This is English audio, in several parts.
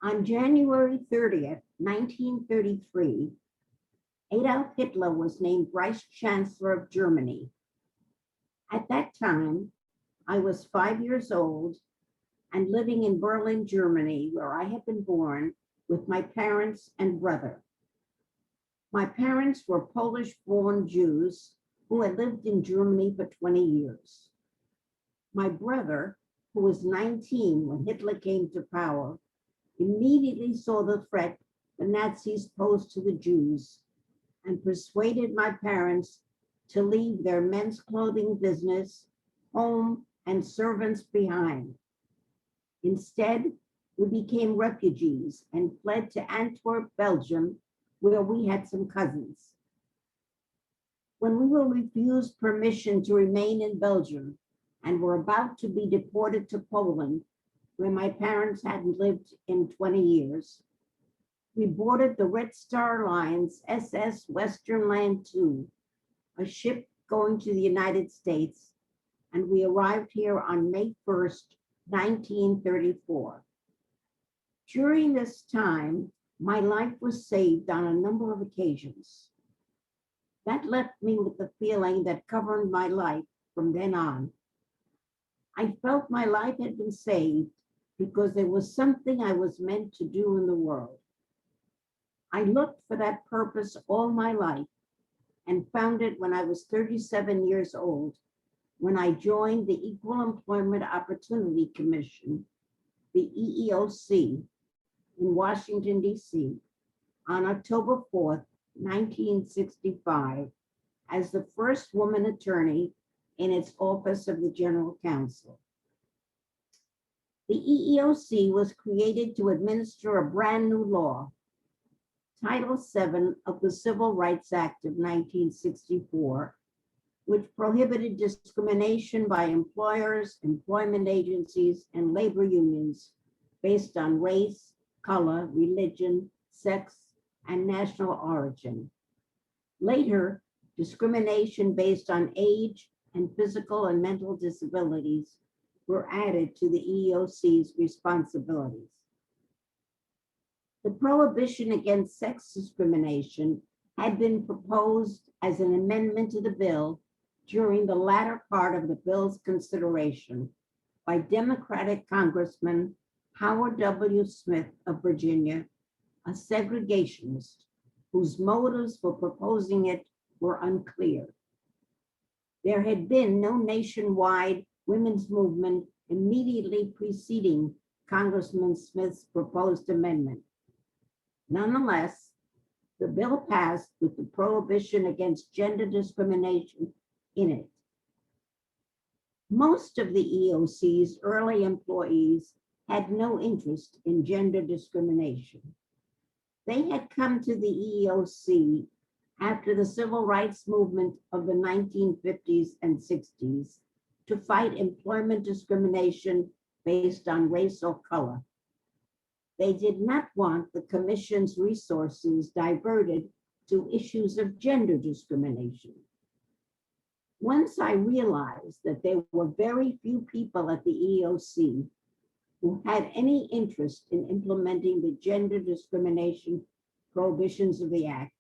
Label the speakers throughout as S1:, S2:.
S1: On January 30th, 1933, Adolf Hitler was named Vice Chancellor of Germany. At that time, I was 5 years old and living in Berlin, Germany, where I had been born with my parents and brother. My parents were Polish-born Jews who had lived in Germany for 20 years. My brother, who was 19 when Hitler came to power, immediately saw the threat the Nazis posed to the Jews and persuaded my parents to leave their men's clothing business, home, and servants behind. Instead, we became refugees and fled to Antwerp, Belgium, where we had some cousins. When we were refused permission to remain in Belgium and were about to be deported to Poland, where my parents hadn't lived in 20 years, we boarded the Red Star Line's SS Westernland II, a ship going to the United States, and we arrived here on May 1st, 1934. During this time, my life was saved on a number of occasions. That left me with the feeling that governed my life from then on. I felt my life had been saved because there was something I was meant to do in the world. I looked for that purpose all my life and found it when I was 37 years old, when I joined the Equal Employment Opportunity Commission, the EEOC, in Washington, D.C., on October 4th, 1965, as the first woman attorney in its Office of the General Counsel. The EEOC was created to administer a brand new law, Title VII of the Civil Rights Act of 1964, which prohibited discrimination by employers, employment agencies, and labor unions based on race, color, religion, sex, and national origin. Later, discrimination based on age and physical and mental disabilities were added to the EEOC's responsibilities. The prohibition against sex discrimination had been proposed as an amendment to the bill during the latter part of the bill's consideration by Democratic Congressman Howard W. Smith of Virginia, a segregationist whose motives for proposing it were unclear. There had been no nationwide women's movement immediately preceding Congressman Smith's proposed amendment. Nonetheless, the bill passed with the prohibition against gender discrimination in it. Most of the EEOC's early employees had no interest in gender discrimination. They had come to the EEOC after the civil rights movement of the 1950s and 60s to fight employment discrimination based on race or color. They did not want the Commission's resources diverted to issues of gender discrimination. Once I realized that there were very few people at the EEOC who had any interest in implementing the gender discrimination prohibitions of the Act,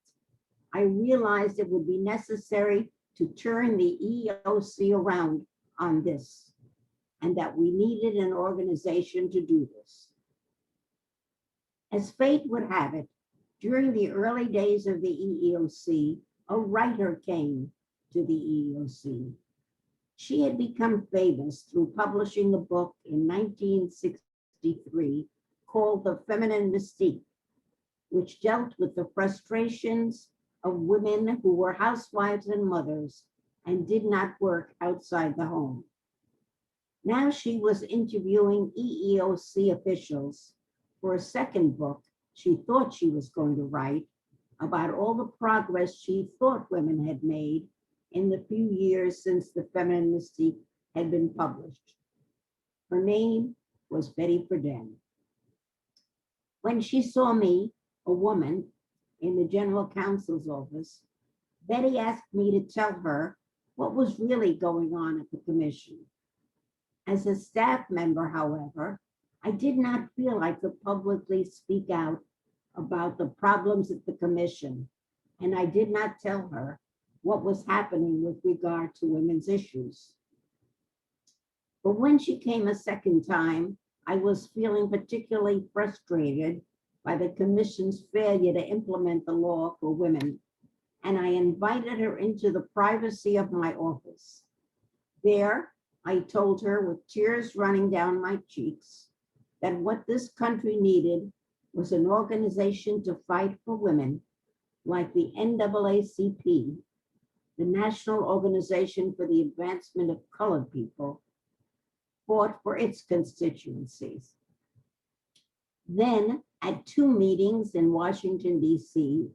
S1: I realized it would be necessary to turn the EEOC around on this, and that we needed an organization to do this. As fate would have it, during the early days of the EEOC, a writer came to the EEOC. She had become famous through publishing a book in 1963 called The Feminine Mystique, which dealt with the frustrations of women who were housewives and mothers and did not work outside the home. Now she was interviewing EEOC officials for a second book she thought she was going to write about all the progress she thought women had made in the few years since The Feminine Mystique had been published. Her name was Betty Friedan. When she saw me, a woman, in the General Counsel's office, Betty asked me to tell her what was really going on at the Commission. As a staff member, however, I did not feel I could publicly speak out about the problems at the commission, and I did not tell her what was happening with regard to women's issues. But when she came a second time, I was feeling particularly frustrated by the commission's failure to implement the law for women, and I invited her into the privacy of my office. There, I told her with tears running down my cheeks that what this country needed was an organization to fight for women like the NAACP, the National Organization for the Advancement of Colored People, fought for its constituencies. Then, at two meetings in Washington, D.C.,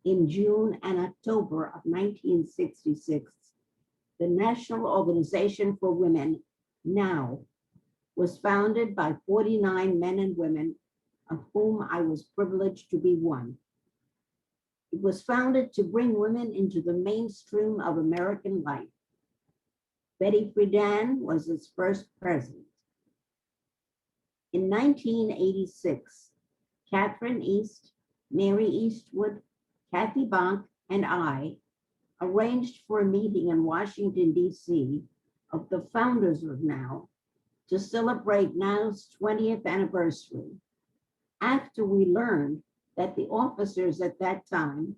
S1: in June and October of 1966, the National Organization for Women, NOW, was founded by 49 men and women, of whom I was privileged to be one. It was founded to bring women into the mainstream of American life. Betty Friedan was its first president. In 1986, Catherine East, Mary Eastwood, Kathy Bonk, and I arranged for a meeting in Washington, D.C. of the founders of NOW to celebrate NOW's 20th anniversary, after we learned that the officers at that time,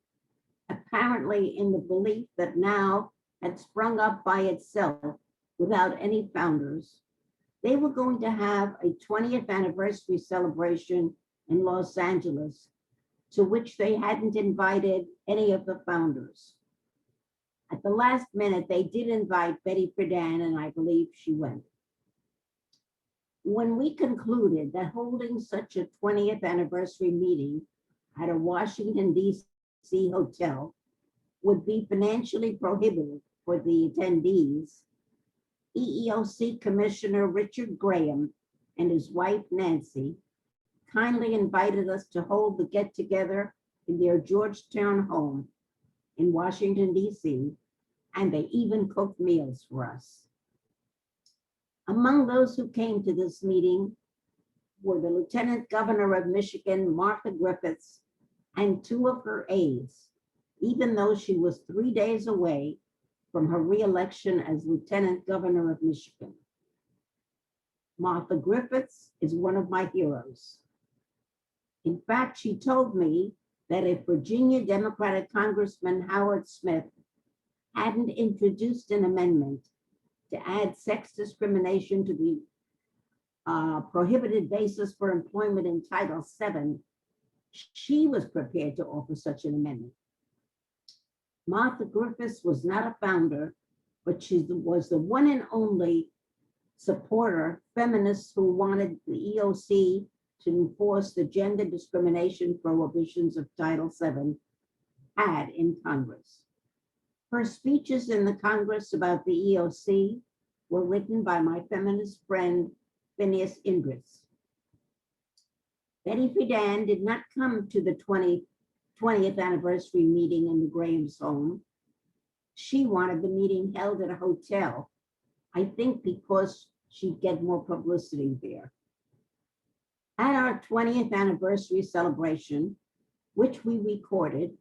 S1: apparently in the belief that NOW had sprung up by itself without any founders, they were going to have a 20th anniversary celebration in Los Angeles, to which they hadn't invited any of the founders. At the last minute, they did invite Betty Friedan, and I believe she went. When we concluded that holding such a 20th anniversary meeting at a Washington, D.C. hotel would be financially prohibitive for the attendees, EEOC Commissioner Richard Graham and his wife Nancy kindly invited us to hold the get-together in their Georgetown home in Washington, D.C., and they even cooked meals for us. Among those who came to this meeting were the Lieutenant Governor of Michigan, Martha Griffiths, and two of her aides, even though she was 3 days away from her reelection as Lieutenant Governor of Michigan. Martha Griffiths is one of my heroes. In fact, she told me that if Virginia Democratic Congressman Howard Smith hadn't introduced an amendment to add sex discrimination to the prohibited basis for employment in Title VII, she was prepared to offer such an amendment. Martha Griffiths was not a founder, but she was the one and only supporter, feminists who wanted the EOC to enforce the gender discrimination prohibitions of Title VII had in Congress. Her speeches in the Congress about the EOC were written by my feminist friend, Phineas Indris. Betty Friedan did not come to the 20th anniversary meeting in the Graham's home. She wanted the meeting held at a hotel, I think because she'd get more publicity there. At our 20th anniversary celebration, which we recorded,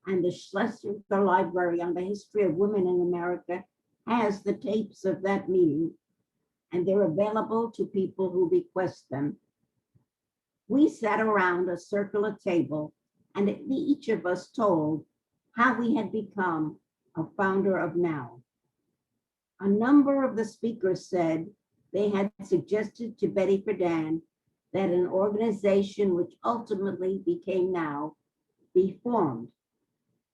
S1: and the Schlesinger Library on the History of Women in America has the tapes of that meeting, and they're available to people who request them. We sat around a circular table, and each of us told how we had become a founder of NOW. A number of the speakers said they had suggested to Betty Friedan that an organization which ultimately became NOW be formed,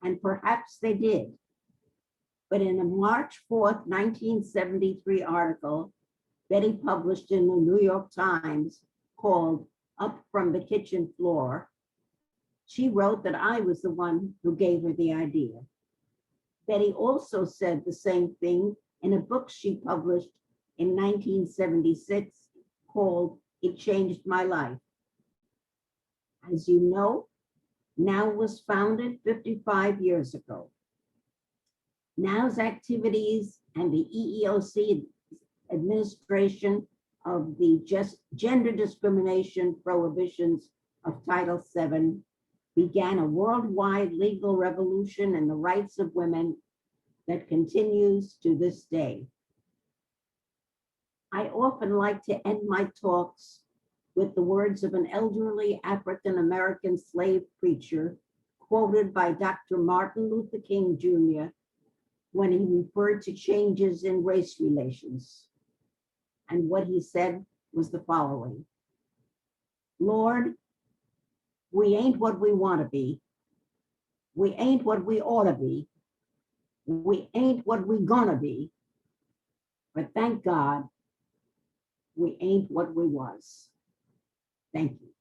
S1: and perhaps they did. But in a March 4th, 1973 article Betty published in the New York Times called Up from the Kitchen Floor, she wrote that I was the one who gave her the idea. Betty also said the same thing in a book she published in 1976 called It Changed My Life. As you know, NOW was founded 55 years ago. NOW's activities and the EEOC administration of the just gender discrimination prohibitions of Title VII began a worldwide legal revolution in the rights of women that continues to this day. I often like to end my talks with the words of an elderly African-American slave preacher quoted by Dr. Martin Luther King Jr. when he referred to changes in race relations. And what he said was the following: Lord, we ain't what we want to be. We ain't what we ought to be. We ain't what we gonna be. But thank God, we ain't what we was. Thank you.